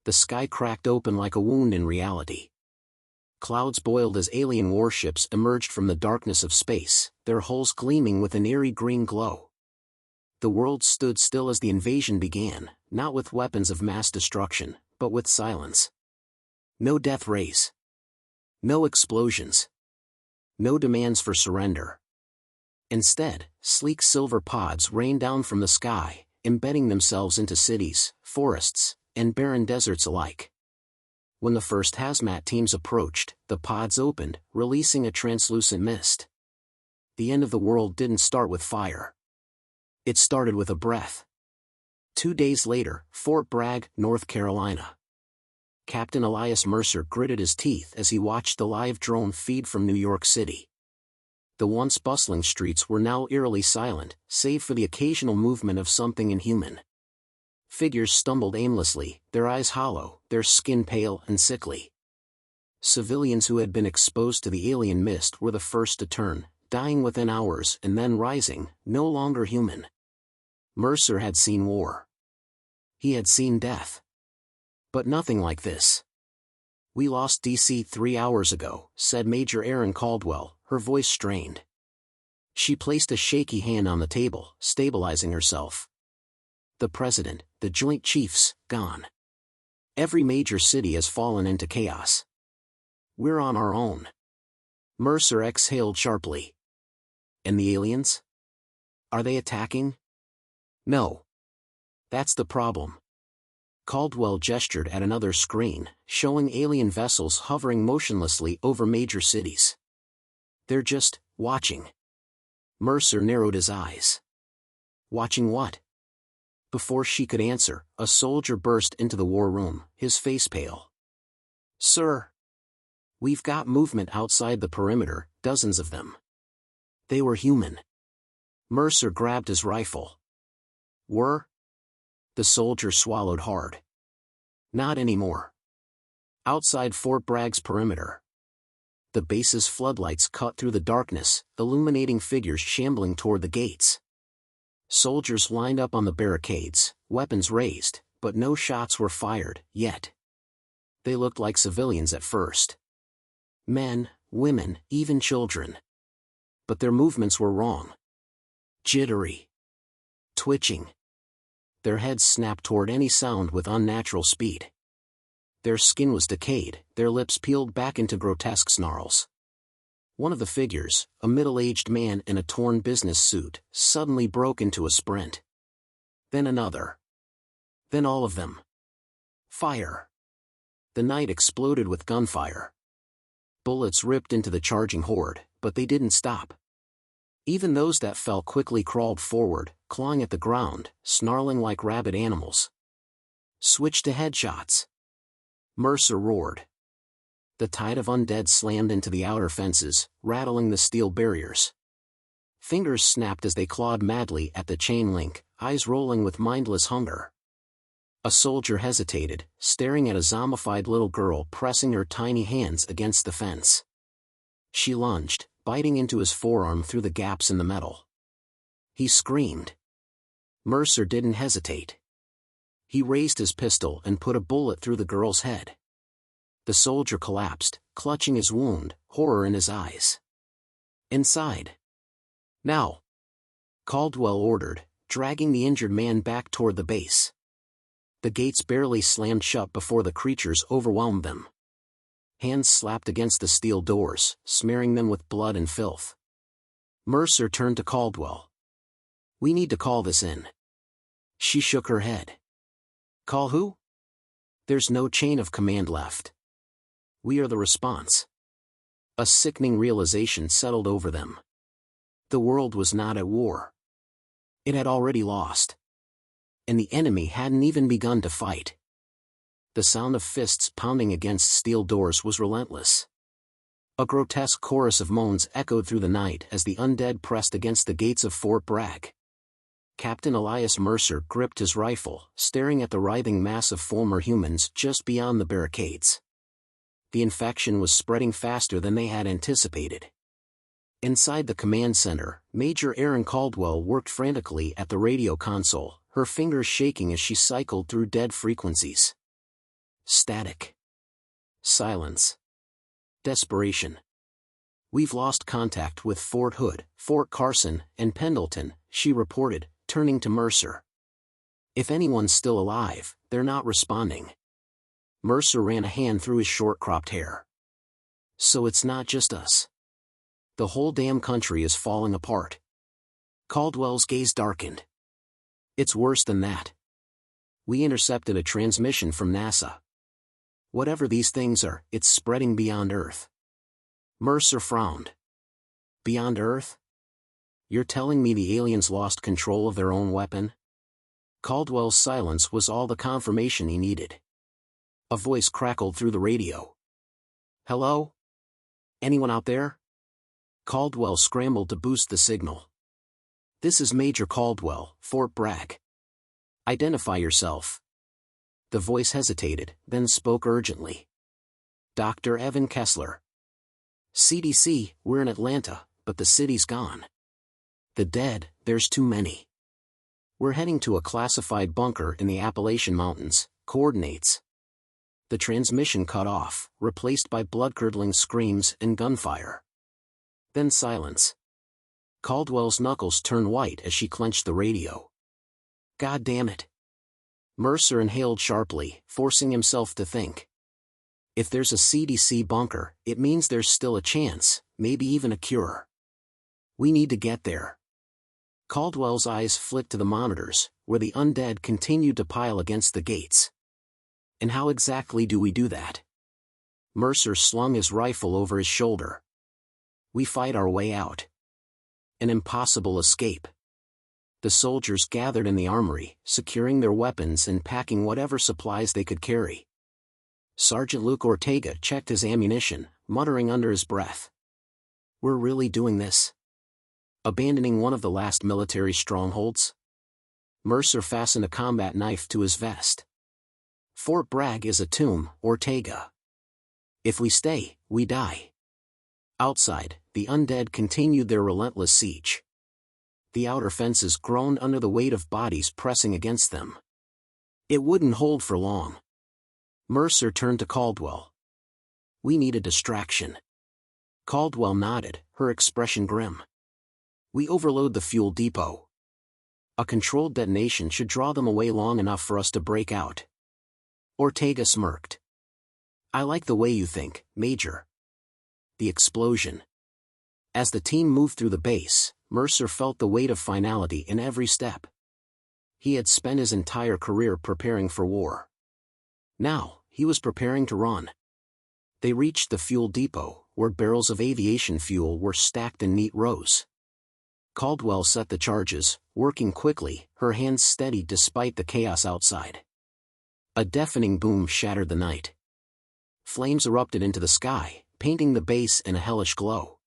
The sky cracked open like a wound in reality. Clouds boiled as alien warships emerged from the darkness of space, their hulls gleaming with an eerie green glow. The world stood still as the invasion began, not with weapons of mass destruction, but with silence. No death rays. No explosions. No demands for surrender. Instead, sleek silver pods rained down from the sky, embedding themselves into cities, forests, and barren deserts alike. When the first hazmat teams approached, the pods opened, releasing a translucent mist. The end of the world didn't start with fire. It started with a breath. 2 days later, Fort Bragg, North Carolina. Captain Elias Mercer gritted his teeth as he watched the live drone feed from New York City. The once bustling streets were now eerily silent, save for the occasional movement of something inhuman. Figures stumbled aimlessly, their eyes hollow, their skin pale and sickly. Civilians who had been exposed to the alien mist were the first to turn, dying within hours and then rising, no longer human. Mercer had seen war. He had seen death. But nothing like this. "We lost DC 3 hours ago," said Major Erin Caldwell, her voice strained. She placed a shaky hand on the table, stabilizing herself. "The President, the Joint Chiefs, gone. Every major city has fallen into chaos. We're on our own." Mercer exhaled sharply. "And the aliens? Are they attacking?" "No. That's the problem." Caldwell gestured at another screen, showing alien vessels hovering motionlessly over major cities. "They're just watching." Mercer narrowed his eyes. "Watching what?" Before she could answer, a soldier burst into the war room, his face pale. "Sir, we've got movement outside the perimeter, dozens of them." They were human. Mercer grabbed his rifle. "Were?" The soldier swallowed hard. "Not anymore. Outside Fort Bragg's perimeter." The base's floodlights cut through the darkness, illuminating figures shambling toward the gates. Soldiers lined up on the barricades, weapons raised, but no shots were fired, yet. They looked like civilians at first. Men, women, even children. But their movements were wrong. Jittery. Twitching. Their heads snapped toward any sound with unnatural speed. Their skin was decayed, their lips peeled back into grotesque snarls. One of the figures, a middle-aged man in a torn business suit, suddenly broke into a sprint. Then another. Then all of them. Fire. The night exploded with gunfire. Bullets ripped into the charging horde, but they didn't stop. Even those that fell quickly crawled forward, clawing at the ground, snarling like rabid animals. "Switch to headshots." Mercer roared. The tide of undead slammed into the outer fences, rattling the steel barriers. Fingers snapped as they clawed madly at the chain link, eyes rolling with mindless hunger. A soldier hesitated, staring at a zombified little girl pressing her tiny hands against the fence. She lunged, biting into his forearm through the gaps in the metal. He screamed. Mercer didn't hesitate. He raised his pistol and put a bullet through the girl's head. The soldier collapsed, clutching his wound, horror in his eyes. "Inside. Now," Caldwell ordered, dragging the injured man back toward the base. The gates barely slammed shut before the creatures overwhelmed them. Hands slapped against the steel doors, smearing them with blood and filth. Mercer turned to Caldwell. "We need to call this in." She shook her head. "Call who?" "There's no chain of command left. We are the response." A sickening realization settled over them. The world was not at war. It had already lost. And the enemy hadn't even begun to fight. The sound of fists pounding against steel doors was relentless. A grotesque chorus of moans echoed through the night as the undead pressed against the gates of Fort Bragg. Captain Elias Mercer gripped his rifle, staring at the writhing mass of former humans just beyond the barricades. The infection was spreading faster than they had anticipated. Inside the command center, Major Erin Caldwell worked frantically at the radio console, her fingers shaking as she cycled through dead frequencies. Static. Silence. Desperation. "We've lost contact with Fort Hood, Fort Carson, and Pendleton," she reported, turning to Mercer. "If anyone's still alive, they're not responding." Mercer ran a hand through his short-cropped hair. "So it's not just us. The whole damn country is falling apart." Caldwell's gaze darkened. "It's worse than that. We intercepted a transmission from NASA. Whatever these things are, it's spreading beyond Earth." Mercer frowned. "Beyond Earth? You're telling me the aliens lost control of their own weapon?" Caldwell's silence was all the confirmation he needed. A voice crackled through the radio. "Hello? Anyone out there?" Caldwell scrambled to boost the signal. "This is Major Caldwell, Fort Bragg. Identify yourself." The voice hesitated, then spoke urgently. "Dr. Evan Kessler. CDC, we're in Atlanta, but the city's gone. The dead, there's too many. We're heading to a classified bunker in the Appalachian Mountains. Coordinates." The transmission cut off, replaced by blood-curdling screams and gunfire. Then silence. Caldwell's knuckles turned white as she clenched the radio. "God damn it." Mercer inhaled sharply, forcing himself to think. If there's a CDC bunker, it means there's still a chance, maybe even a cure. We need to get there. Caldwell's eyes flicked to the monitors, where the undead continued to pile against the gates. "And how exactly do we do that?" Mercer slung his rifle over his shoulder. "We fight our way out. An impossible escape." The soldiers gathered in the armory, securing their weapons and packing whatever supplies they could carry. Sergeant Luke Ortega checked his ammunition, muttering under his breath. "We're really doing this? Abandoning one of the last military strongholds?" Mercer fastened a combat knife to his vest. "Fort Bragg is a tomb, Ortega. If we stay, we die." Outside, the undead continued their relentless siege. The outer fences groaned under the weight of bodies pressing against them. It wouldn't hold for long. Mercer turned to Caldwell. "We need a distraction." Caldwell nodded, her expression grim. "We overload the fuel depot. A controlled detonation should draw them away long enough for us to break out." Ortega smirked. "I like the way you think, Major." The explosion. As the team moved through the base, Mercer felt the weight of finality in every step. He had spent his entire career preparing for war. Now, he was preparing to run. They reached the fuel depot, where barrels of aviation fuel were stacked in neat rows. Caldwell set the charges, working quickly, her hands steady despite the chaos outside. A deafening boom shattered the night. Flames erupted into the sky, painting the base in a hellish glow.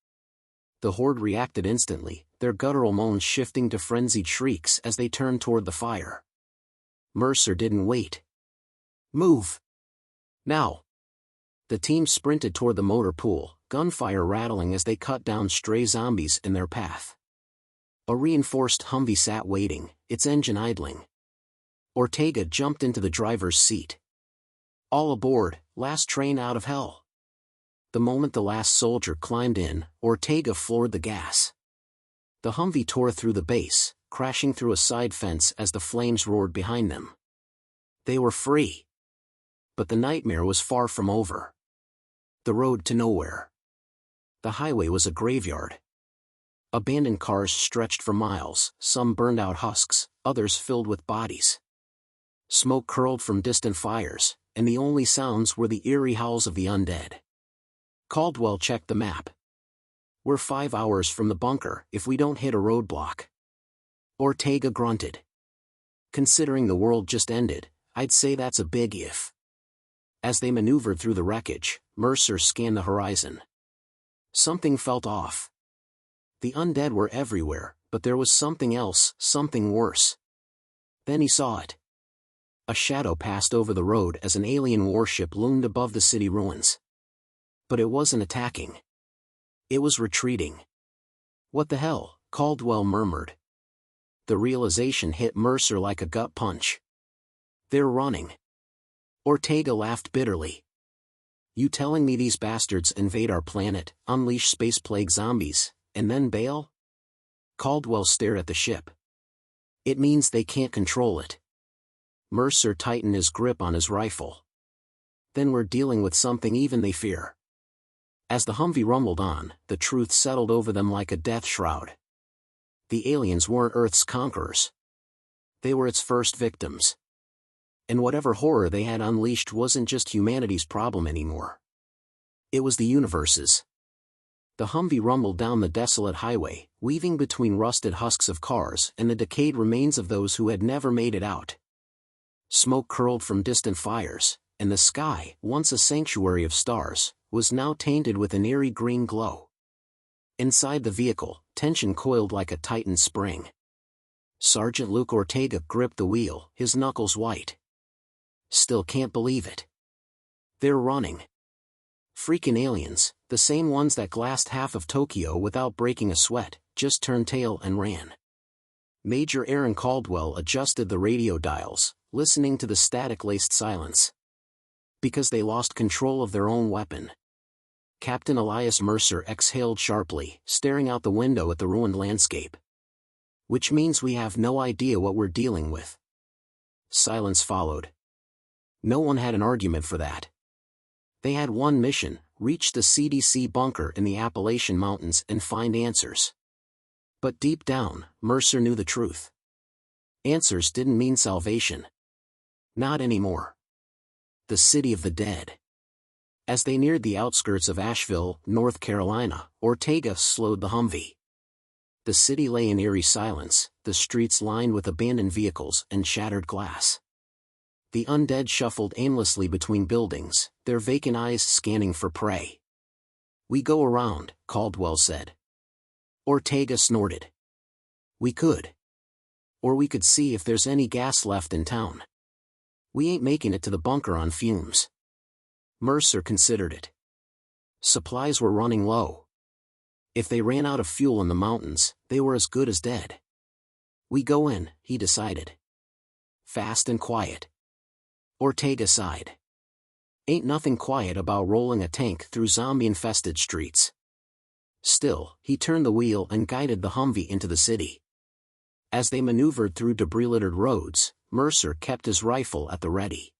The horde reacted instantly, their guttural moans shifting to frenzied shrieks as they turned toward the fire. Mercer didn't wait. "Move! Now!" The team sprinted toward the motor pool, gunfire rattling as they cut down stray zombies in their path. A reinforced Humvee sat waiting, its engine idling. Ortega jumped into the driver's seat. "All aboard, last train out of hell." The moment the last soldier climbed in, Ortega floored the gas. The Humvee tore through the base, crashing through a side fence as the flames roared behind them. They were free. But the nightmare was far from over. The road to nowhere. The highway was a graveyard. Abandoned cars stretched for miles, some burned out husks, others filled with bodies. Smoke curled from distant fires, and the only sounds were the eerie howls of the undead. Caldwell checked the map. "We're 5 hours from the bunker if we don't hit a roadblock." Ortega grunted. "Considering the world just ended, I'd say that's a big if." As they maneuvered through the wreckage, Mercer scanned the horizon. Something felt off. The undead were everywhere, but there was something else, something worse. Then he saw it. A shadow passed over the road as an alien warship loomed above the city ruins. But it wasn't attacking. It was retreating. "What the hell?" Caldwell murmured. The realization hit Mercer like a gut punch. "They're running." Ortega laughed bitterly. You telling me these bastards invade our planet, unleash space plague zombies, and then bail? Caldwell stared at the ship. It means they can't control it. Mercer tightened his grip on his rifle. Then we're dealing with something even they fear. As the Humvee rumbled on, the truth settled over them like a death shroud. The aliens weren't Earth's conquerors. They were its first victims. And whatever horror they had unleashed wasn't just humanity's problem anymore. It was the universe's. The Humvee rumbled down the desolate highway, weaving between rusted husks of cars and the decayed remains of those who had never made it out. Smoke curled from distant fires, and the sky, once a sanctuary of stars, was now tainted with an eerie green glow. Inside the vehicle, tension coiled like a tightened spring. Sergeant Luke Ortega gripped the wheel, his knuckles white. Still can't believe it. They're running. Freaking aliens, the same ones that glassed half of Tokyo without breaking a sweat, just turned tail and ran. Major Aaron Caldwell adjusted the radio dials, listening to the static-laced silence. Because they lost control of their own weapon. Captain Elias Mercer exhaled sharply, staring out the window at the ruined landscape. Which means we have no idea what we're dealing with. Silence followed. No one had an argument for that. They had one mission: reach the CDC bunker in the Appalachian Mountains and find answers. But deep down, Mercer knew the truth. Answers didn't mean salvation. Not anymore. The city of the dead. As they neared the outskirts of Asheville, North Carolina, Ortega slowed the Humvee. The city lay in eerie silence, the streets lined with abandoned vehicles and shattered glass. The undead shuffled aimlessly between buildings, their vacant eyes scanning for prey. We go around, Caldwell said. Ortega snorted. We could. Or we could see if there's any gas left in town. We ain't making it to the bunker on fumes. Mercer considered it. Supplies were running low. If they ran out of fuel in the mountains, they were as good as dead. We go in, he decided. Fast and quiet. Ortega sighed. Ain't nothing quiet about rolling a tank through zombie-infested streets. Still, he turned the wheel and guided the Humvee into the city. As they maneuvered through debris-littered roads, Mercer kept his rifle at the ready.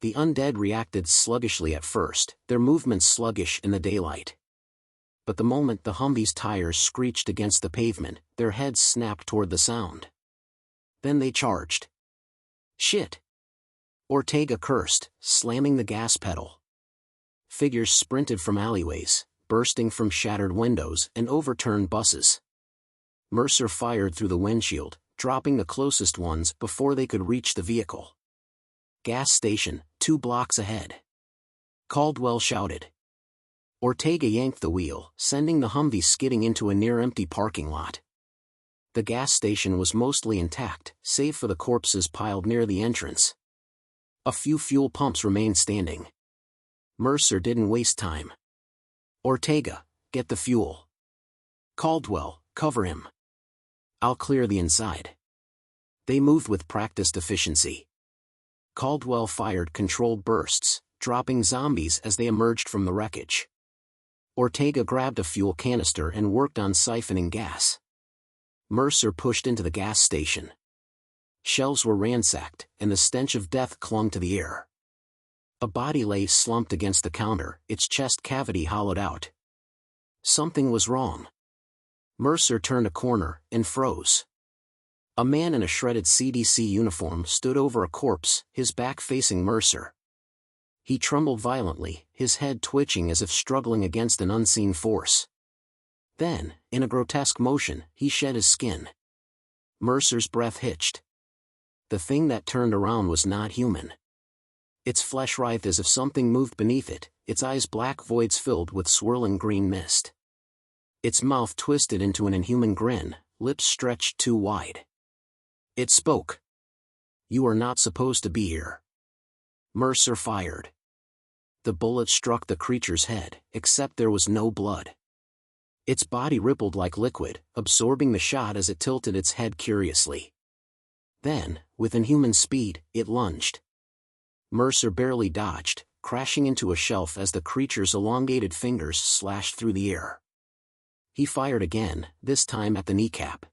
The undead reacted sluggishly at first, their movements sluggish in the daylight. But the moment the Humvee's tires screeched against the pavement, their heads snapped toward the sound. Then they charged. Shit! Ortega cursed, slamming the gas pedal. Figures sprinted from alleyways, bursting from shattered windows and overturned buses. Mercer fired through the windshield, dropping the closest ones before they could reach the vehicle. Gas station, 2 blocks ahead. Caldwell shouted. Ortega yanked the wheel, sending the Humvee skidding into a near-empty parking lot. The gas station was mostly intact, save for the corpses piled near the entrance. A few fuel pumps remained standing. Mercer didn't waste time. Ortega, get the fuel. Caldwell, cover him. I'll clear the inside. They moved with practiced efficiency. Caldwell fired controlled bursts, dropping zombies as they emerged from the wreckage. Ortega grabbed a fuel canister and worked on siphoning gas. Mercer pushed into the gas station. Shelves were ransacked, and the stench of death clung to the air. A body lay slumped against the counter, its chest cavity hollowed out. Something was wrong. Mercer turned a corner and froze. A man in a shredded CDC uniform stood over a corpse, his back facing Mercer. He trembled violently, his head twitching as if struggling against an unseen force. Then, in a grotesque motion, he shed his skin. Mercer's breath hitched. The thing that turned around was not human. Its flesh writhed as if something moved beneath it, its eyes black voids filled with swirling green mist. Its mouth twisted into an inhuman grin, lips stretched too wide. It spoke. You are not supposed to be here. Mercer fired. The bullet struck the creature's head, except there was no blood. Its body rippled like liquid, absorbing the shot as it tilted its head curiously. Then, with inhuman speed, it lunged. Mercer barely dodged, crashing into a shelf as the creature's elongated fingers slashed through the air. He fired again, this time at the kneecap.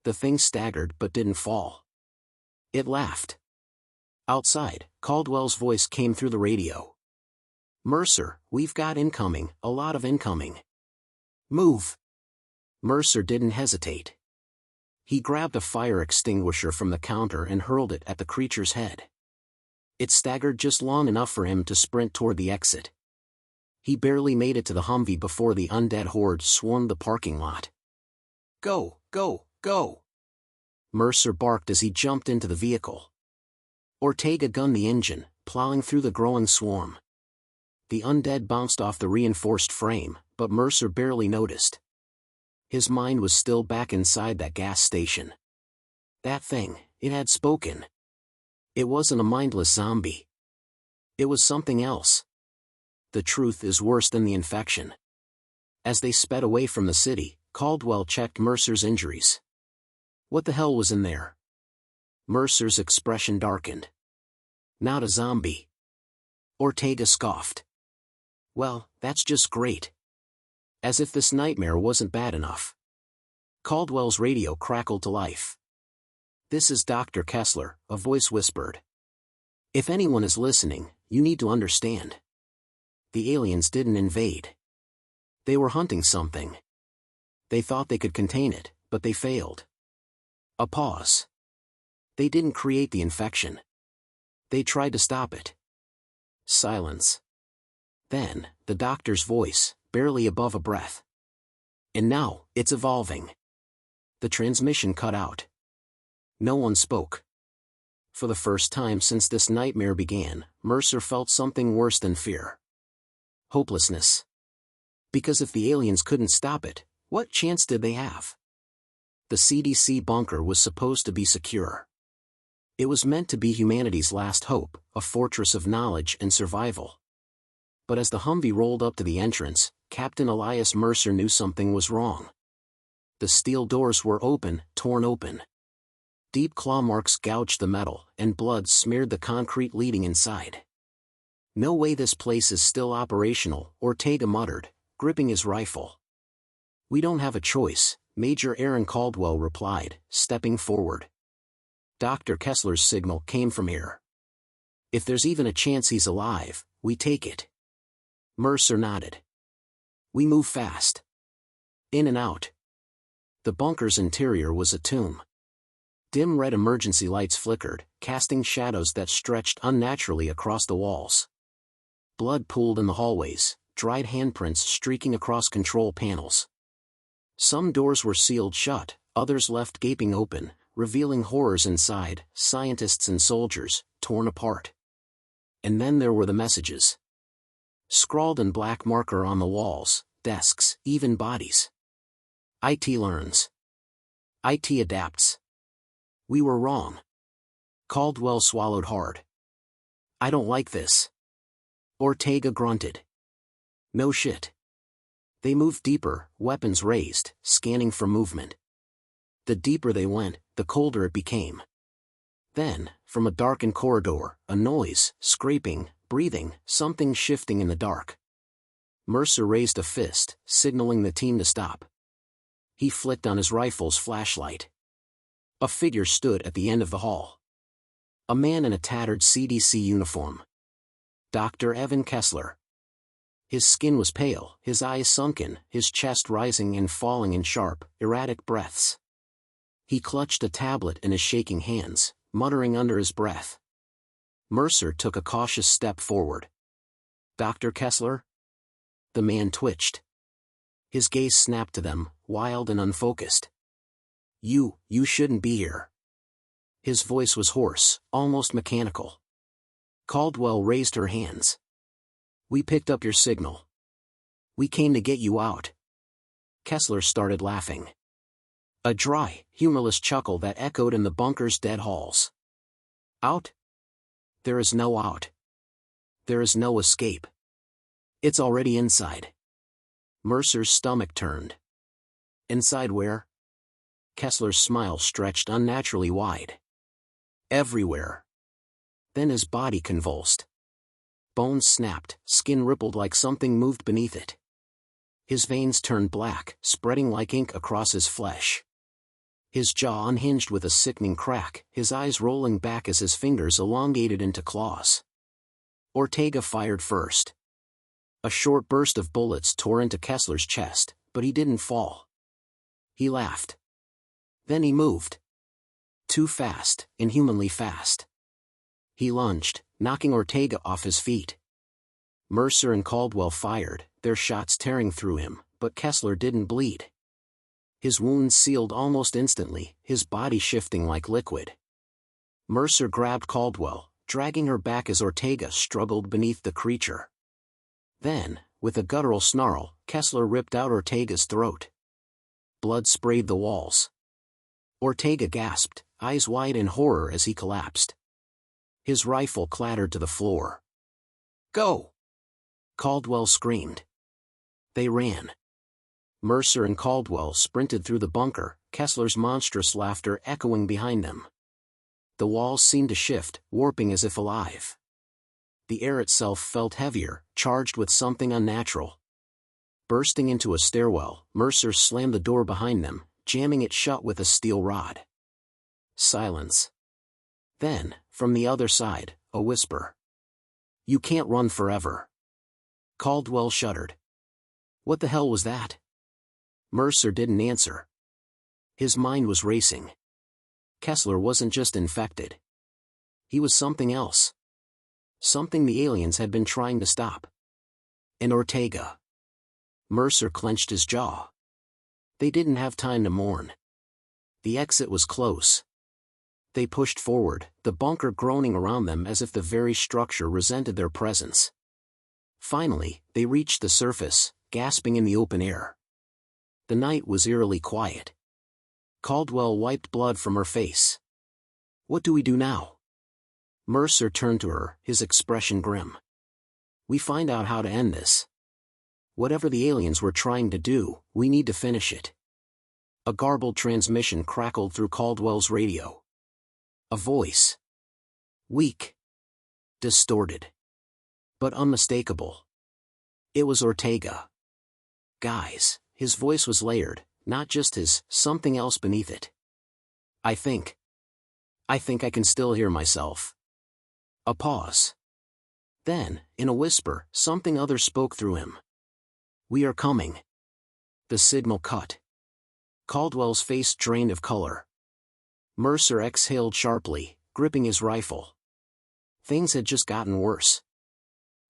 The thing staggered but didn't fall. It laughed. Outside, Caldwell's voice came through the radio. "Mercer, we've got incoming, a lot of incoming. Move." Mercer didn't hesitate. He grabbed a fire extinguisher from the counter and hurled it at the creature's head. It staggered just long enough for him to sprint toward the exit. He barely made it to the Humvee before the undead horde swarmed the parking lot. "Go, go, go!" Mercer barked as he jumped into the vehicle. Ortega gunned the engine, plowing through the growing swarm. The undead bounced off the reinforced frame, but Mercer barely noticed. His mind was still back inside that gas station. That thing, it had spoken. It wasn't a mindless zombie. It was something else. The truth is worse than the infection. As they sped away from the city, Caldwell checked Mercer's injuries. What the hell was in there? Mercer's expression darkened. "Not a zombie." Ortega scoffed. "Well, that's just great." As if this nightmare wasn't bad enough. Caldwell's radio crackled to life. "This is Dr. Kessler," a voice whispered. "If anyone is listening, you need to understand. The aliens didn't invade. They were hunting something. They thought they could contain it, but they failed." A pause. "They didn't create the infection. They tried to stop it." Silence. Then, the doctor's voice, barely above a breath. "And now, it's evolving." The transmission cut out. No one spoke. For the first time since this nightmare began, Mercer felt something worse than fear. Hopelessness. Because if the aliens couldn't stop it, what chance did they have? The CDC bunker was supposed to be secure. It was meant to be humanity's last hope, a fortress of knowledge and survival. But as the Humvee rolled up to the entrance, Captain Elias Mercer knew something was wrong. The steel doors were open, torn open. Deep claw marks gouged the metal, and blood smeared the concrete leading inside. "No way this place is still operational," Ortega muttered, gripping his rifle. "We don't have a choice," Major Aaron Caldwell replied, stepping forward. "Dr. Kessler's signal came from here. If there's even a chance he's alive, we take it." Mercer nodded. "We move fast. In and out." The bunker's interior was a tomb. Dim red emergency lights flickered, casting shadows that stretched unnaturally across the walls. Blood pooled in the hallways, dried handprints streaking across control panels. Some doors were sealed shut, others left gaping open, revealing horrors inside, scientists and soldiers, torn apart. And then there were the messages. Scrawled in black marker on the walls, desks, even bodies. IT learns. IT adapts. We were wrong. Caldwell swallowed hard. "I don't like this." Ortega grunted. "No shit." They moved deeper, weapons raised, scanning for movement. The deeper they went, the colder it became. Then, from a darkened corridor, a noise, scraping, breathing, something shifting in the dark. Mercer raised a fist, signaling the team to stop. He flicked on his rifle's flashlight. A figure stood at the end of the hall. A man in a tattered CDC uniform. Dr. Evan Kessler. His skin was pale, his eyes sunken, his chest rising and falling in sharp, erratic breaths. He clutched a tablet in his shaking hands, muttering under his breath. Mercer took a cautious step forward. "Dr. Kessler?" The man twitched. His gaze snapped to them, wild and unfocused. You shouldn't be here." His voice was hoarse, almost mechanical. Caldwell raised her hands. "We picked up your signal. We came to get you out." Kessler started laughing. A dry, humorless chuckle that echoed in the bunker's dead halls. "Out? There is no out. There is no escape. It's already inside." Mercer's stomach turned. "Inside where?" Kessler's smile stretched unnaturally wide. "Everywhere. Then his body convulsed. Bones snapped, skin rippled like something moved beneath it. His veins turned black, spreading like ink across his flesh. His jaw unhinged with a sickening crack, his eyes rolling back as his fingers elongated into claws. Ortega fired first. A short burst of bullets tore into Kessler's chest, but he didn't fall. He laughed. Then he moved. Too fast, inhumanly fast. He lunged, knocking Ortega off his feet. Mercer and Caldwell fired, their shots tearing through him, but Kessler didn't bleed. His wounds sealed almost instantly, his body shifting like liquid. Mercer grabbed Caldwell, dragging her back as Ortega struggled beneath the creature. Then, with a guttural snarl, Kessler ripped out Ortega's throat. Blood sprayed the walls. Ortega gasped, eyes wide in horror as he collapsed. His rifle clattered to the floor. "Go!" Caldwell screamed. They ran. Mercer and Caldwell sprinted through the bunker, Kessler's monstrous laughter echoing behind them. The walls seemed to shift, warping as if alive. The air itself felt heavier, charged with something unnatural. Bursting into a stairwell, Mercer slammed the door behind them, jamming it shut with a steel rod. Silence. Then, from the other side, a whisper. "You can't run forever." Caldwell shuddered. What the hell was that? Mercer didn't answer. His mind was racing. Kessler wasn't just infected. He was something else. Something the aliens had been trying to stop. And Ortega. Mercer clenched his jaw. They didn't have time to mourn. The exit was close. They pushed forward, the bunker groaning around them as if the very structure resented their presence. Finally, they reached the surface, gasping in the open air. The night was eerily quiet. Caldwell wiped blood from her face. "What do we do now?" Mercer turned to her, his expression grim. "We find out how to end this. Whatever the aliens were trying to do, we need to finish it." A garbled transmission crackled through Caldwell's radio. A voice. Weak. Distorted. But unmistakable. It was Ortega. "Guys," his voice was layered, not just his, something else beneath it. I think I can still hear myself." A pause. Then, in a whisper, something other spoke through him. "We are coming." The signal cut. Caldwell's face drained of color. Mercer exhaled sharply, gripping his rifle. Things had just gotten worse.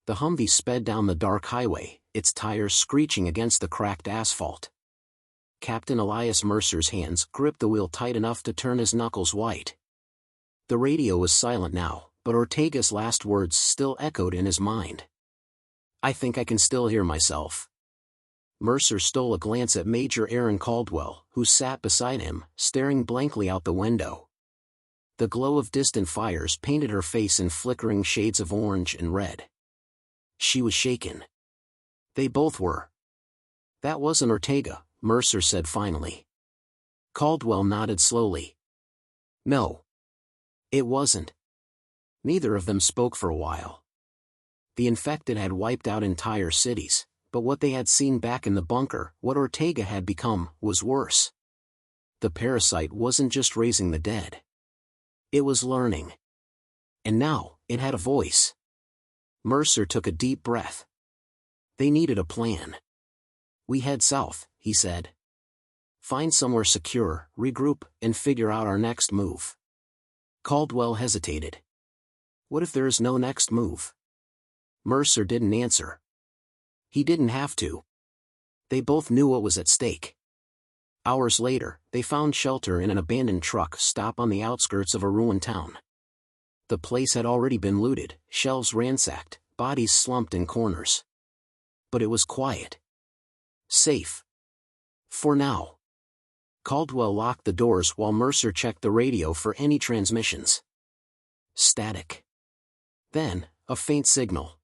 The Humvee sped down the dark highway, its tires screeching against the cracked asphalt. Captain Elias Mercer's hands gripped the wheel tight enough to turn his knuckles white. The radio was silent now, but Ortega's last words still echoed in his mind. "I think I can still hear myself." Mercer stole a glance at Major Aaron Caldwell, who sat beside him, staring blankly out the window. The glow of distant fires painted her face in flickering shades of orange and red. She was shaken. They both were. "That wasn't Ortega," Mercer said finally. Caldwell nodded slowly. "No. It wasn't." Neither of them spoke for a while. The infected had wiped out entire cities, but what they had seen back in the bunker, what Ortega had become, was worse. The parasite wasn't just raising the dead. It was learning. And now, it had a voice. Mercer took a deep breath. They needed a plan. "We head south," he said. "Find somewhere secure, regroup, and figure out our next move." Caldwell hesitated. "What if there is no next move?" Mercer didn't answer. He didn't have to. They both knew what was at stake. Hours later, they found shelter in an abandoned truck stop on the outskirts of a ruined town. The place had already been looted, shelves ransacked, bodies slumped in corners. But it was quiet. Safe. For now. Caldwell locked the doors while Mercer checked the radio for any transmissions. Static. Then, a faint signal.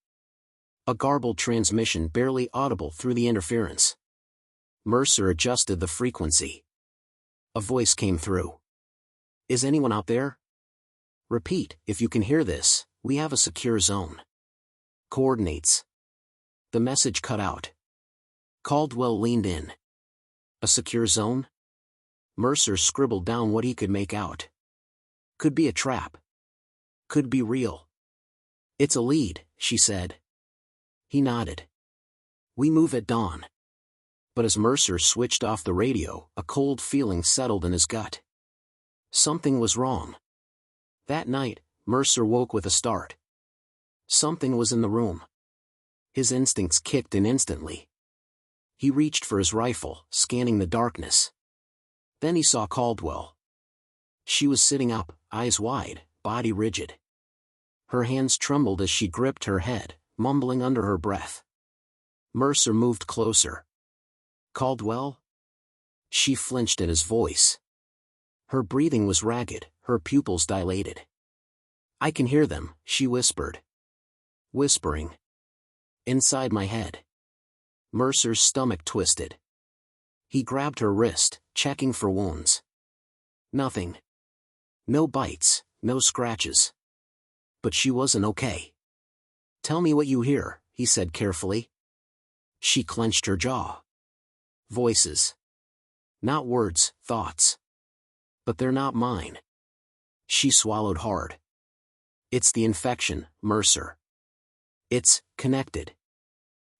A garbled transmission barely audible through the interference. Mercer adjusted the frequency. A voice came through. "Is anyone out there? Repeat, if you can hear this, We have a secure zone. Coordinates. The message cut out. Caldwell leaned in. A secure zone? Mercer scribbled down what he could make out. Could be a trap. Could be real. It's a lead, she said. He nodded. We move at dawn. But as Mercer switched off the radio, a cold feeling settled in his gut. Something was wrong. That night, Mercer woke with a start. Something was in the room. His instincts kicked in instantly. He reached for his rifle, scanning the darkness. Then he saw Caldwell. She was sitting up, eyes wide, body rigid. Her hands trembled as she gripped her head, mumbling under her breath. Mercer moved closer. Caldwell? She flinched at his voice. Her breathing was ragged, her pupils dilated. I can hear them, she whispered. Whispering. Inside my head. Mercer's stomach twisted. He grabbed her wrist, checking for wounds. Nothing. No bites, no scratches. But she wasn't okay. Tell me what you hear, he said carefully. She clenched her jaw. Voices. Not words, thoughts. But they're not mine. She swallowed hard. It's the infection, Mercer. It's connected.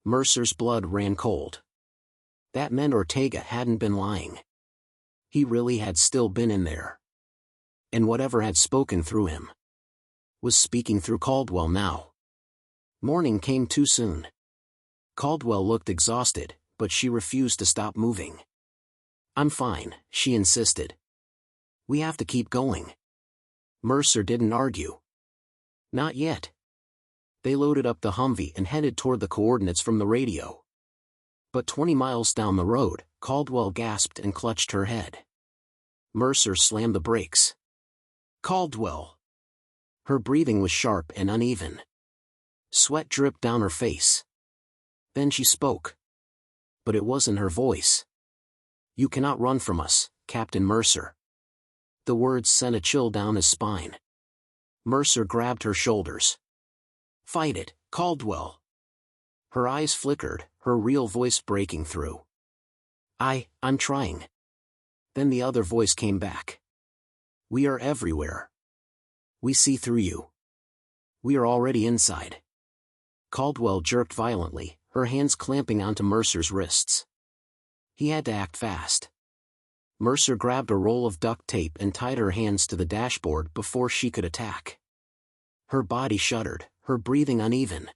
Mercer's blood ran cold. That meant Ortega hadn't been lying. He really had still been in there. And whatever had spoken through him was speaking through Caldwell now. Morning came too soon. Caldwell looked exhausted, but she refused to stop moving. I'm fine, she insisted. We have to keep going. Mercer didn't argue. Not yet. They loaded up the Humvee and headed toward the coordinates from the radio. But 20 miles down the road, Caldwell gasped and clutched her head. Mercer slammed the brakes. Caldwell. Her breathing was sharp and uneven. Sweat dripped down her face. Then she spoke. But it wasn't her voice. You cannot run from us, Captain Mercer. The words sent a chill down his spine. Mercer grabbed her shoulders. Fight it, Caldwell. Her eyes flickered, her real voice breaking through. I'm trying. Then the other voice came back. We are everywhere. We see through you. We are already inside. Caldwell jerked violently, her hands clamping onto Mercer's wrists. He had to act fast. Mercer grabbed a roll of duct tape and tied her hands to the dashboard before she could attack. Her body shuddered, her breathing uneven.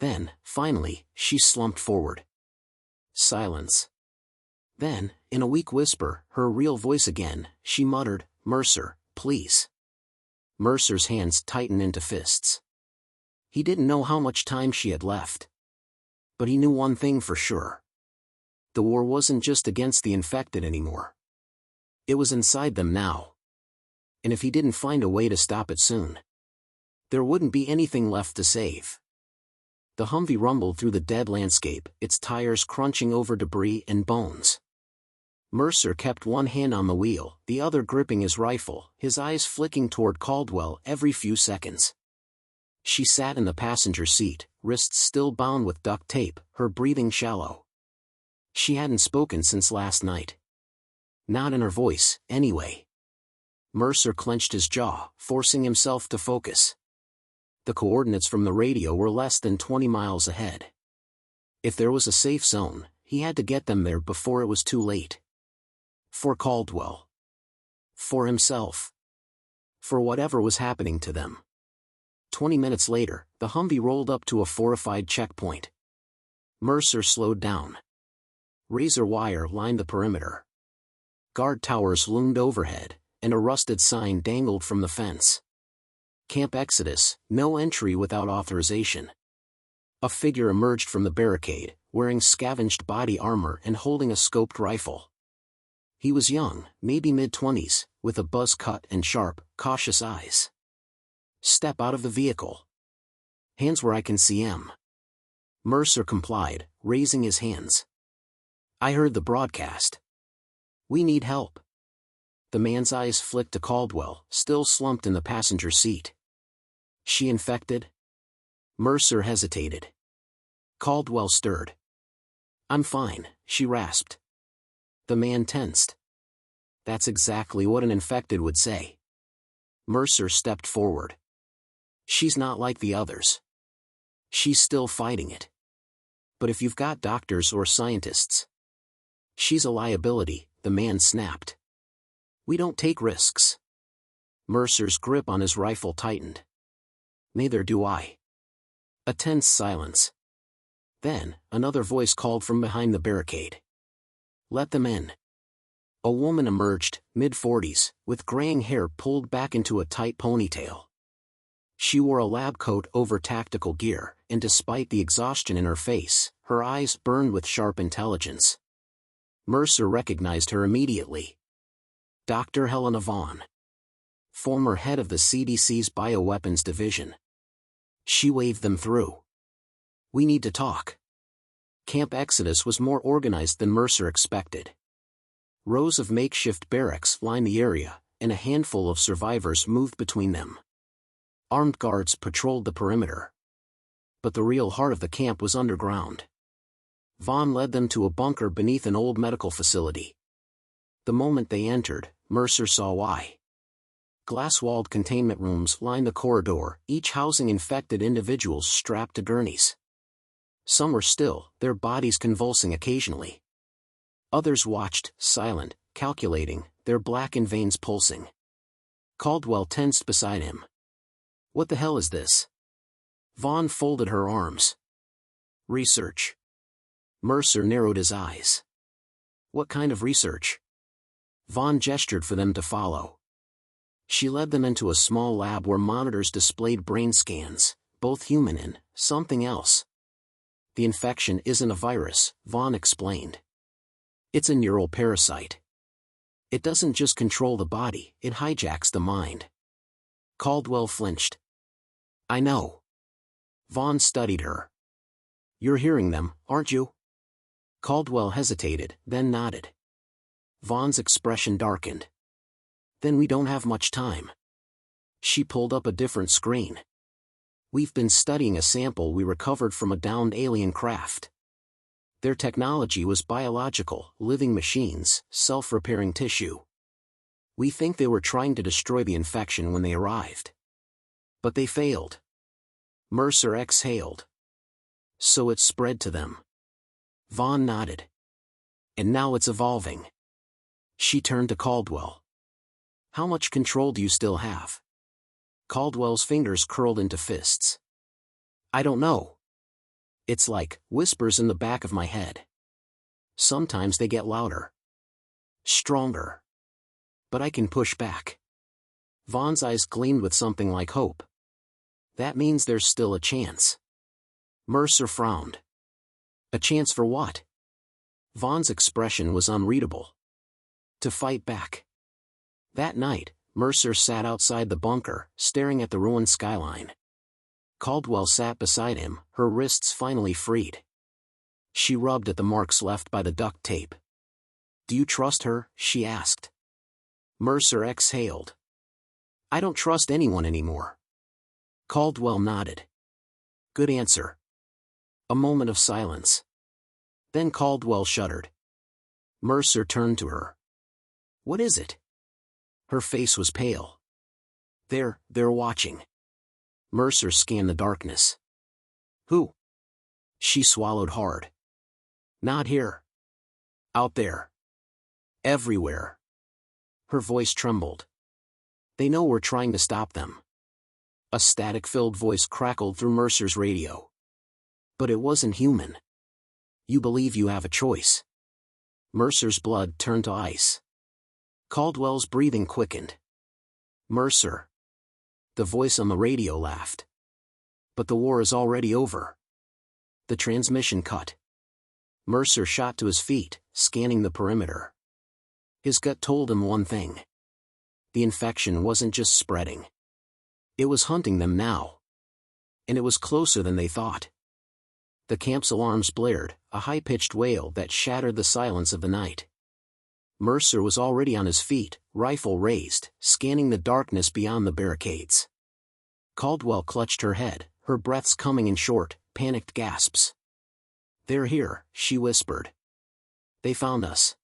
Then, finally, she slumped forward. Silence. Then, in a weak whisper, her real voice again, she muttered, Mercer, please. Mercer's hands tightened into fists. He didn't know how much time she had left. But he knew one thing for sure. The war wasn't just against the infected anymore. It was inside them now. And if he didn't find a way to stop it soon, there wouldn't be anything left to save. The Humvee rumbled through the dead landscape, its tires crunching over debris and bones. Mercer kept one hand on the wheel, the other gripping his rifle, his eyes flicking toward Caldwell every few seconds. She sat in the passenger seat, wrists still bound with duct tape, her breathing shallow. She hadn't spoken since last night. Not in her voice, anyway. Mercer clenched his jaw, forcing himself to focus. The coordinates from the radio were less than 20 miles ahead. If there was a safe zone, he had to get them there before it was too late. For Caldwell. For himself. For whatever was happening to them. 20 minutes later, the Humvee rolled up to a fortified checkpoint. Mercer slowed down. Razor wire lined the perimeter. Guard towers loomed overhead, and a rusted sign dangled from the fence. Camp Exodus, no entry without authorization. A figure emerged from the barricade, wearing scavenged body armor and holding a scoped rifle. He was young, maybe mid-20s, with a buzz cut and sharp, cautious eyes. Step out of the vehicle. Hands where I can see 'em. Mercer complied, raising his hands. I heard the broadcast. We need help. The man's eyes flicked to Caldwell, still slumped in the passenger seat. She infected? Mercer hesitated. Caldwell stirred. I'm fine, she rasped. The man tensed. That's exactly what an infected would say. Mercer stepped forward. She's not like the others. She's still fighting it. But if you've got doctors or scientists. She's a liability, the man snapped. We don't take risks. Mercer's grip on his rifle tightened. Neither do I. A tense silence. Then, another voice called from behind the barricade. Let them in. A woman emerged, mid-40s, with graying hair pulled back into a tight ponytail. She wore a lab coat over tactical gear, and despite the exhaustion in her face, her eyes burned with sharp intelligence. Mercer recognized her immediately. Dr. Helena Vaughn. Former head of the CDC's Bioweapons Division. She waved them through. We need to talk. Camp Exodus was more organized than Mercer expected. Rows of makeshift barracks lined the area, and a handful of survivors moved between them. Armed guards patrolled the perimeter. But the real heart of the camp was underground. Vaughn led them to a bunker beneath an old medical facility. The moment they entered, Mercer saw why. Glass-walled containment rooms lined the corridor, each housing infected individuals strapped to gurneys. Some were still, their bodies convulsing occasionally. Others watched, silent, calculating, their blackened veins pulsing. Caldwell tensed beside him. What the hell is this? Vaughn folded her arms. Research. Mercer narrowed his eyes. What kind of research? Vaughn gestured for them to follow. She led them into a small lab where monitors displayed brain scans, both human and something else. The infection isn't a virus, Vaughn explained. It's a neural parasite. It doesn't just control the body, it hijacks the mind. Caldwell flinched. I know. Vaughn studied her. You're hearing them, aren't you? Caldwell hesitated, then nodded. Vaughn's expression darkened. Then we don't have much time. She pulled up a different screen. We've been studying a sample we recovered from a downed alien craft. Their technology was biological, living machines, self-repairing tissue. We think they were trying to destroy the infection when they arrived. But they failed. Mercer exhaled. So it spread to them. Vaughn nodded. And now it's evolving. She turned to Caldwell. How much control do you still have? Caldwell's fingers curled into fists. I don't know. It's like whispers in the back of my head. Sometimes they get louder. Stronger. But I can push back. Vaughn's eyes gleamed with something like hope. That means there's still a chance. Mercer frowned. A chance for what? Vaughn's expression was unreadable. To fight back. That night, Mercer sat outside the bunker, staring at the ruined skyline. Caldwell sat beside him, her wrists finally freed. She rubbed at the marks left by the duct tape. Do you trust her? She asked. Mercer exhaled. I don't trust anyone anymore. Caldwell nodded. Good answer. A moment of silence. Then Caldwell shuddered. Mercer turned to her. What is it? Her face was pale. They're watching. Mercer scanned the darkness. Who? She swallowed hard. Not here. Out there. Everywhere. Her voice trembled. They know we're trying to stop them. A static-filled voice crackled through Mercer's radio. But it wasn't human. You believe you have a choice. Mercer's blood turned to ice. Caldwell's breathing quickened. Mercer. The voice on the radio laughed. But the war is already over. The transmission cut. Mercer shot to his feet, scanning the perimeter. His gut told him one thing. The infection wasn't just spreading. It was hunting them now. And it was closer than they thought. The camp's alarms blared, a high-pitched wail that shattered the silence of the night. Mercer was already on his feet, rifle raised, scanning the darkness beyond the barricades. Caldwell clutched her head, her breaths coming in short, panicked gasps. "They're here," she whispered. "They found us."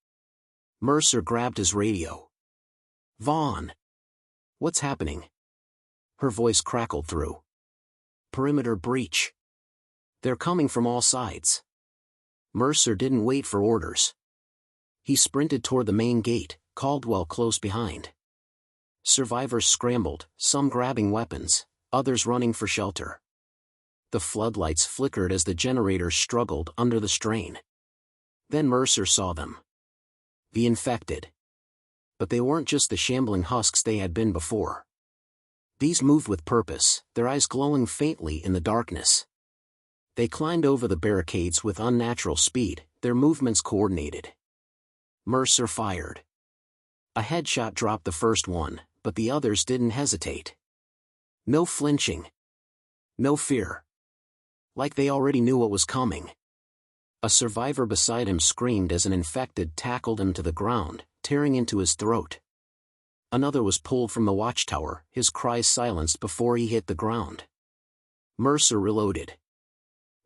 Mercer grabbed his radio. "Vaughn! What's happening?" Her voice crackled through. "Perimeter breach. They're coming from all sides." Mercer didn't wait for orders. He sprinted toward the main gate, Caldwell close behind. Survivors scrambled, some grabbing weapons, others running for shelter. The floodlights flickered as the generators struggled under the strain. Then Mercer saw them. The infected. But they weren't just the shambling husks they had been before. These moved with purpose, their eyes glowing faintly in the darkness. They climbed over the barricades with unnatural speed, their movements coordinated. Mercer fired. A headshot dropped the first one, but the others didn't hesitate. No flinching. No fear. Like they already knew what was coming. A survivor beside him screamed as an infected tackled him to the ground, tearing into his throat. Another was pulled from the watchtower, his cries silenced before he hit the ground. Mercer reloaded.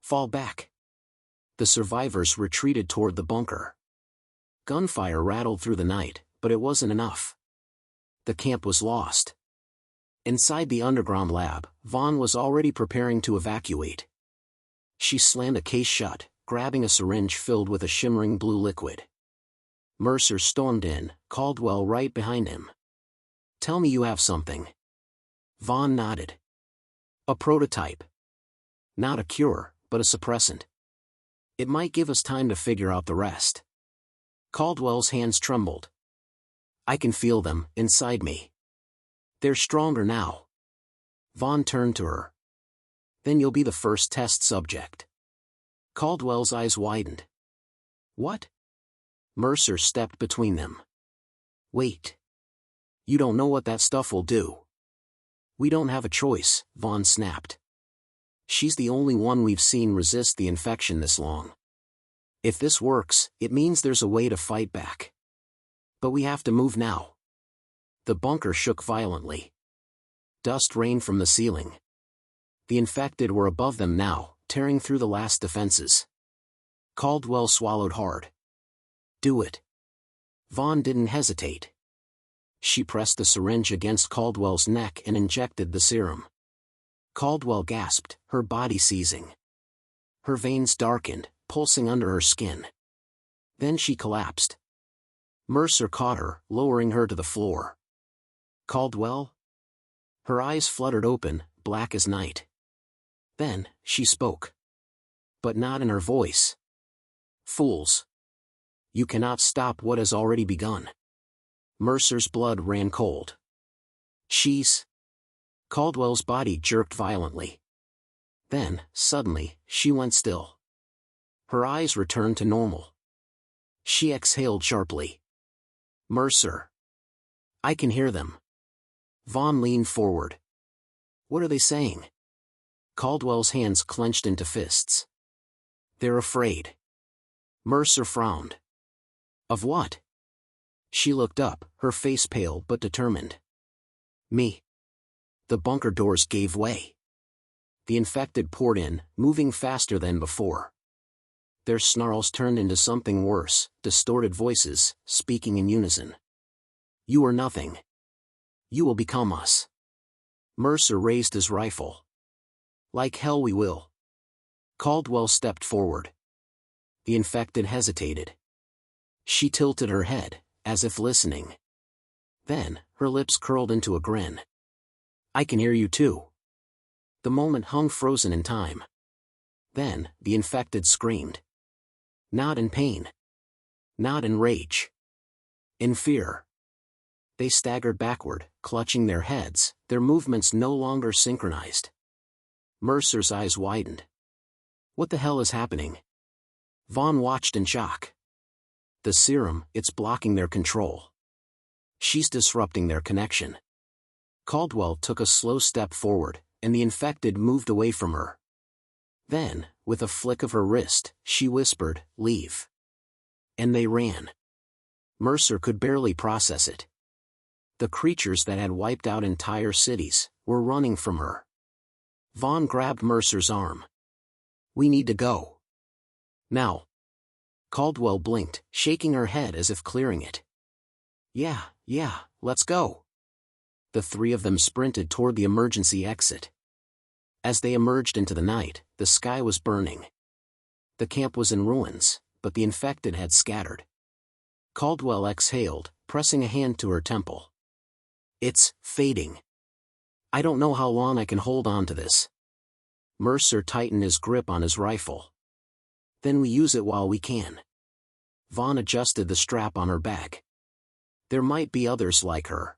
"Fall back." The survivors retreated toward the bunker. Gunfire rattled through the night, but it wasn't enough. The camp was lost. Inside the underground lab, Vaughn was already preparing to evacuate. She slammed a case shut, grabbing a syringe filled with a shimmering blue liquid. Mercer stormed in, Caldwell right behind him. "Tell me you have something." Vaughn nodded. "A prototype. Not a cure, but a suppressant. It might give us time to figure out the rest." Caldwell's hands trembled. "I can feel them, inside me. They're stronger now." Vaughn turned to her. "Then you'll be the first test subject." Caldwell's eyes widened. "What?" Mercer stepped between them. "Wait. You don't know what that stuff will do." "We don't have a choice," Vaughn snapped. "She's the only one we've seen resist the infection this long. If this works, it means there's a way to fight back. But we have to move now." The bunker shook violently. Dust rained from the ceiling. The infected were above them now, tearing through the last defenses. Caldwell swallowed hard. "Do it." Vaughn didn't hesitate. She pressed the syringe against Caldwell's neck and injected the serum. Caldwell gasped, her body seizing. Her veins darkened, pulsing under her skin. Then she collapsed. Mercer caught her, lowering her to the floor. "Caldwell?" Her eyes fluttered open, black as night. Then, she spoke. But not in her voice. "Fools. You cannot stop what has already begun." Mercer's blood ran cold. "She's..." Caldwell's body jerked violently. Then, suddenly, she went still. Her eyes returned to normal. She exhaled sharply. "Mercer. I can hear them." Vaughn leaned forward. "What are they saying?" Caldwell's hands clenched into fists. "They're afraid." Mercer frowned. "Of what?" She looked up, her face pale but determined. "Me." The bunker doors gave way. The infected poured in, moving faster than before. Their snarls turned into something worse, distorted voices, speaking in unison. "You are nothing. You will become us." Mercer raised his rifle. "Like hell we will." Caldwell stepped forward. The infected hesitated. She tilted her head, as if listening. Then, her lips curled into a grin. "I can hear you too." The moment hung frozen in time. Then, the infected screamed. Not in pain. Not in rage. In fear. They staggered backward, clutching their heads, their movements no longer synchronized. Mercer's eyes widened. "What the hell is happening?" Vaughn watched in shock. "The serum, it's blocking their control. She's disrupting their connection." Caldwell took a slow step forward, and the infected moved away from her. Then, with a flick of her wrist, she whispered, "Leave." And they ran. Mercer could barely process it. The creatures that had wiped out entire cities were running from her. Vaughn grabbed Mercer's arm. We need to go. Now. Caldwell blinked, shaking her head as if clearing it. Yeah, let's go. The three of them sprinted toward the emergency exit. As they emerged into the night, the sky was burning. The camp was in ruins, but the infected had scattered. Caldwell exhaled, pressing a hand to her temple. It's fading. I don't know how long I can hold on to this. Mercer tightened his grip on his rifle. Then we use it while we can. Vaughn adjusted the strap on her bag. There might be others like her.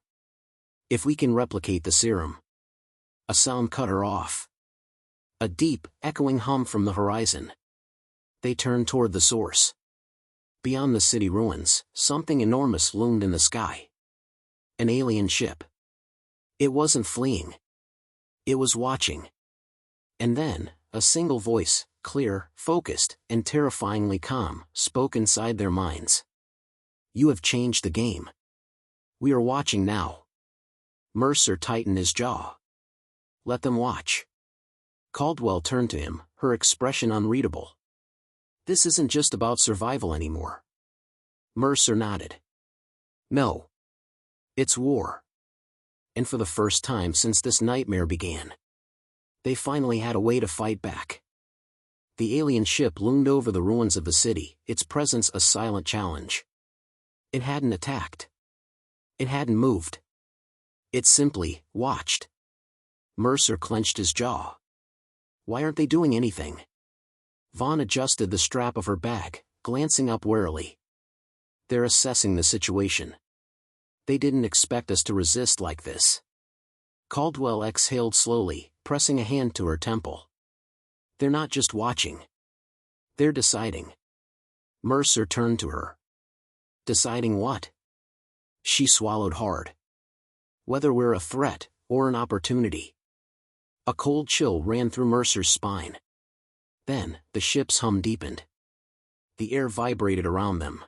If we can replicate the serum. A sound cut her off. A deep, echoing hum from the horizon. They turned toward the source. Beyond the city ruins, something enormous loomed in the sky. An alien ship. It wasn't fleeing. It was watching. And then, a single voice, clear, focused, and terrifyingly calm, spoke inside their minds. You have changed the game. We are watching now. Mercer tightened his jaw. Let them watch. Caldwell turned to him, her expression unreadable. This isn't just about survival anymore. Mercer nodded. No. It's war. And for the first time since this nightmare began, they finally had a way to fight back. The alien ship loomed over the ruins of the city, its presence a silent challenge. It hadn't attacked. It hadn't moved. It simply watched. Mercer clenched his jaw. Why aren't they doing anything? Vaughn adjusted the strap of her bag, glancing up warily. They're assessing the situation. They didn't expect us to resist like this. Caldwell exhaled slowly, pressing a hand to her temple. They're not just watching. They're deciding. Mercer turned to her. Deciding what? She swallowed hard. Whether we're a threat, or an opportunity. A cold chill ran through Mercer's spine. Then, the ship's hum deepened. The air vibrated around them.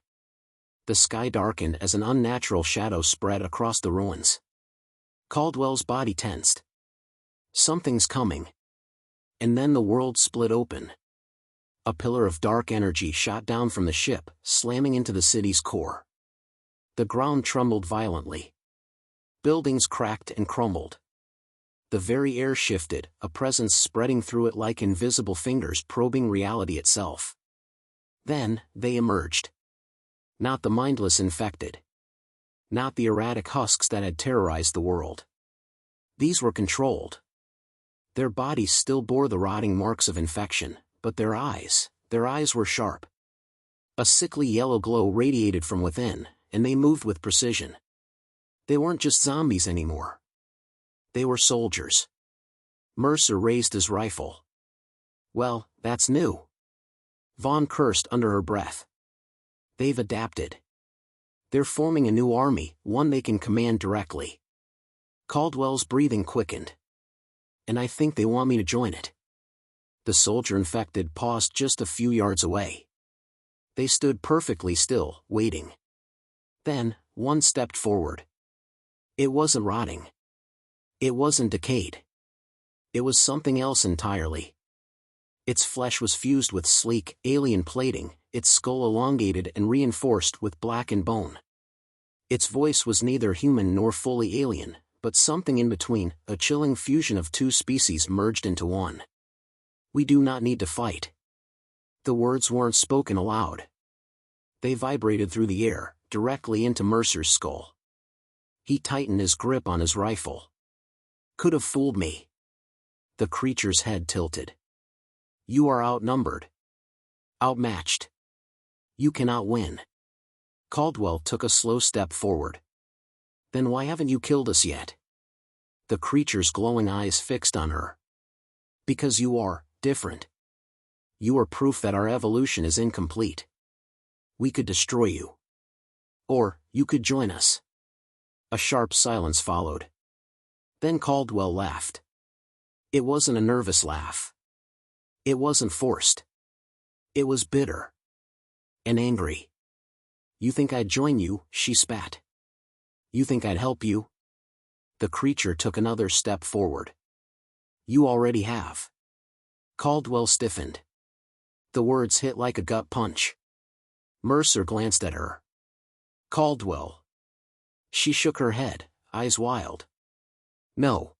The sky darkened as an unnatural shadow spread across the ruins. Caldwell's body tensed. Something's coming. And then the world split open. A pillar of dark energy shot down from the ship, slamming into the city's core. The ground trembled violently. Buildings cracked and crumbled. The very air shifted, a presence spreading through it like invisible fingers probing reality itself. Then, they emerged. Not the mindless infected. Not the erratic husks that had terrorized the world. These were controlled. Their bodies still bore the rotting marks of infection, but their eyes were sharp. A sickly yellow glow radiated from within, and they moved with precision. They weren't just zombies anymore. They were soldiers. Mercer raised his rifle. Well, that's new. Vaughn cursed under her breath. They've adapted. They're forming a new army, one they can command directly. Caldwell's breathing quickened. And I think they want me to join it. The soldier infected paused just a few yards away. They stood perfectly still, waiting. Then, one stepped forward. It wasn't rotting. It wasn't decayed. It was something else entirely. Its flesh was fused with sleek, alien plating, its skull elongated and reinforced with blackened bone. Its voice was neither human nor fully alien, but something in between, a chilling fusion of two species merged into one. We do not need to fight. The words weren't spoken aloud. They vibrated through the air, directly into Mercer's skull. He tightened his grip on his rifle. Could have fooled me. The creature's head tilted. You are outnumbered. Outmatched. You cannot win. Caldwell took a slow step forward. Then why haven't you killed us yet? The creature's glowing eyes fixed on her. Because you are different. You are proof that our evolution is incomplete. We could destroy you. Or, you could join us. A sharp silence followed. Then Caldwell laughed. It wasn't a nervous laugh. It wasn't forced. It was bitter. And angry. You think I'd join you, she spat. You think I'd help you? The creature took another step forward. You already have. Caldwell stiffened. The words hit like a gut punch. Mercer glanced at her. Caldwell. She shook her head, eyes wild. No.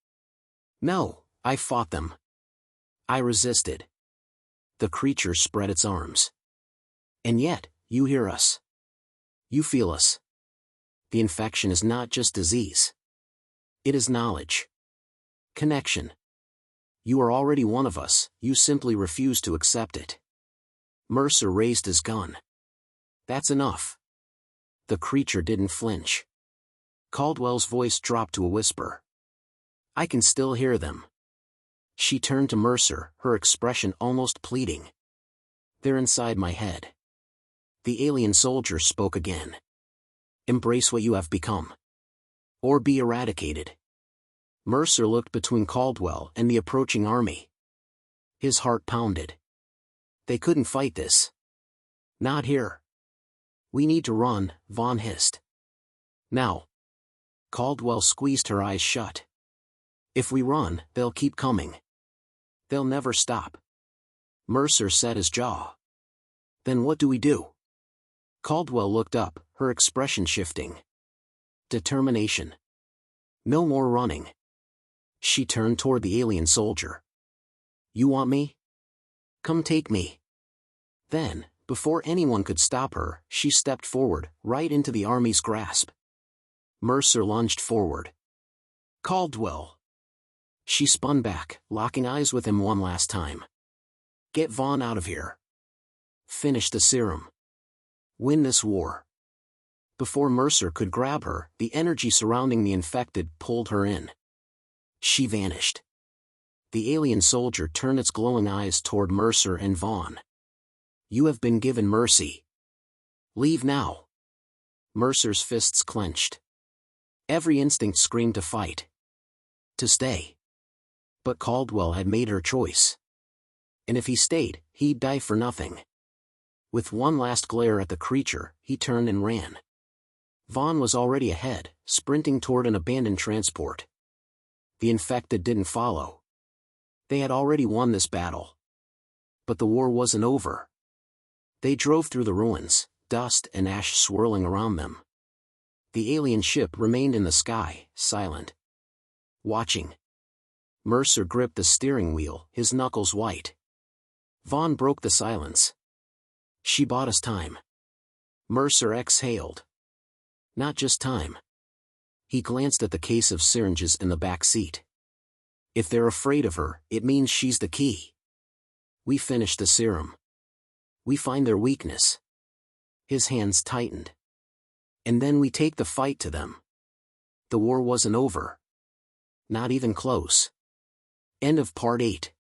No, I fought them. I resisted. The creature spread its arms. And yet, you hear us. You feel us. The infection is not just disease. It is knowledge. Connection. You are already one of us, you simply refuse to accept it. Mercer raised his gun. That's enough. The creature didn't flinch. Caldwell's voice dropped to a whisper. I can still hear them. She turned to Mercer, her expression almost pleading. They're inside my head. The alien soldier spoke again. Embrace what you have become. Or be eradicated. Mercer looked between Caldwell and the approaching army. His heart pounded. They couldn't fight this. Not here. We need to run, Vaughn hissed. Now. Caldwell squeezed her eyes shut. If we run, they'll keep coming. They'll never stop. Mercer set his jaw. Then what do we do? Caldwell looked up, her expression shifting. Determination. No more running. She turned toward the alien soldier. You want me? Come take me. Then, before anyone could stop her, she stepped forward, right into the army's grasp. Mercer lunged forward. Caldwell. She spun back, locking eyes with him one last time. Get Vaughn out of here. Finish the serum. Win this war. Before Mercer could grab her, the energy surrounding the infected pulled her in. She vanished. The alien soldier turned its glowing eyes toward Mercer and Vaughn. You have been given mercy. Leave now. Mercer's fists clenched. Every instinct screamed to fight. To stay. But Caldwell had made her choice. And if he stayed, he'd die for nothing. With one last glare at the creature, he turned and ran. Vaughn was already ahead, sprinting toward an abandoned transport. The infected didn't follow. They had already won this battle. But the war wasn't over. They drove through the ruins, dust and ash swirling around them. The alien ship remained in the sky, silent. Watching. Mercer gripped the steering wheel, his knuckles white. Vaughn broke the silence. She bought us time. Mercer exhaled. Not just time. He glanced at the case of syringes in the back seat. If they're afraid of her, it means she's the key. We finish the serum. We find their weakness. His hands tightened. And then we take the fight to them. The war wasn't over. Not even close. End of Part 8.